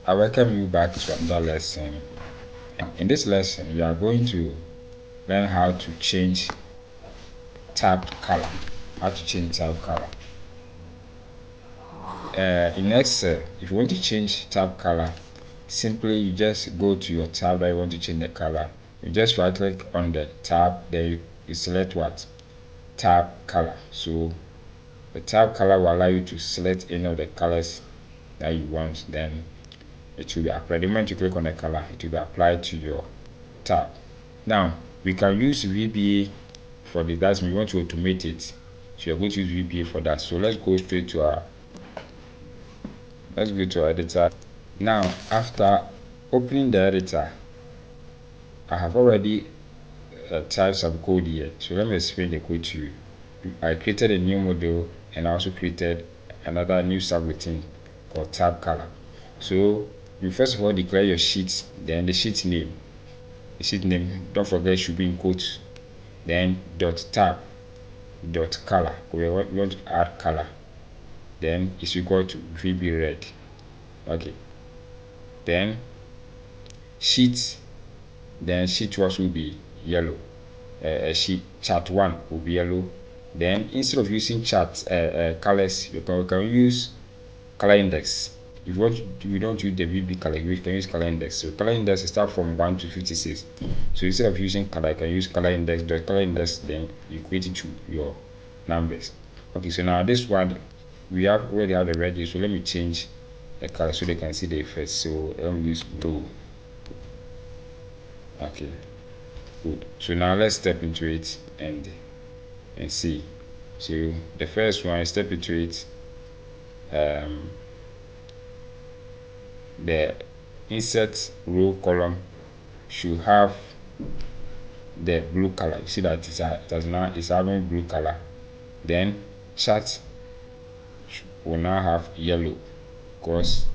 I welcome you back to another lesson. In this lesson, we are going to learn how to change tab color. In Excel, if you want to change tab color, simply you just go to your tab that you want to change the color. You just right click on the tab, then you select what? Tab color. So the tab color will allow you to select any of the colors that you want. Then it will be applied. The moment you click on the color, it will be applied to your tab. Now we can use VBA for this. That's when we want to automate it. So you're going to use VBA for that. So let's go straight to our editor. Now after opening the editor, I have already typed some code here. So let me explain the code to you. I created a new model and I also created another new subroutine called tab color. So you first of all declare your sheet, then the sheet name. The sheet name, don't forget, it should be in quotes. Then .tab .color. We want to add color. Then it's equal to VB red. Okay. Then sheet. Then sheet also will be yellow. Sheet chart 1 will be yellow. Then instead of using chart colors, we can use color index. If you don't use the VB color, you can use color index. So color index start from 1 to 56. So instead of using color, you can use color index. The color index, then you equate it to your numbers. Okay, so now this one we already have the red. So let me change the color so they can see the effect. So let me use blue. Okay, good. So now let's step into it and see. So the first one, step into it. The insert row column should have the blue color. You see that it's having blue color. Then chart will now have yellow because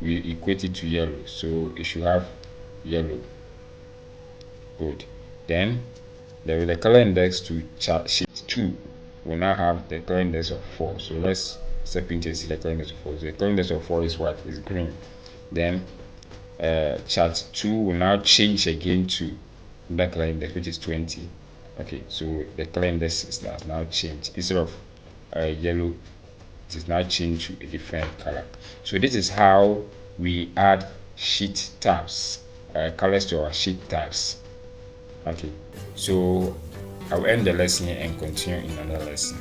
we equate it to yellow, so it should have yellow. Good. Then the color index to chart sheet 2 will now have the color index of 4. So let's step into see the color index of 4. So the color index of 4 is what? Is green. Then chart 2 will now change again to that color index, which is 20. Okay, so the color index is now changed. Instead of yellow, it is now changed to a different color. So this is how we add sheet tabs, colors to our sheet tabs. Okay, so I'll end the lesson here and continue in another lesson.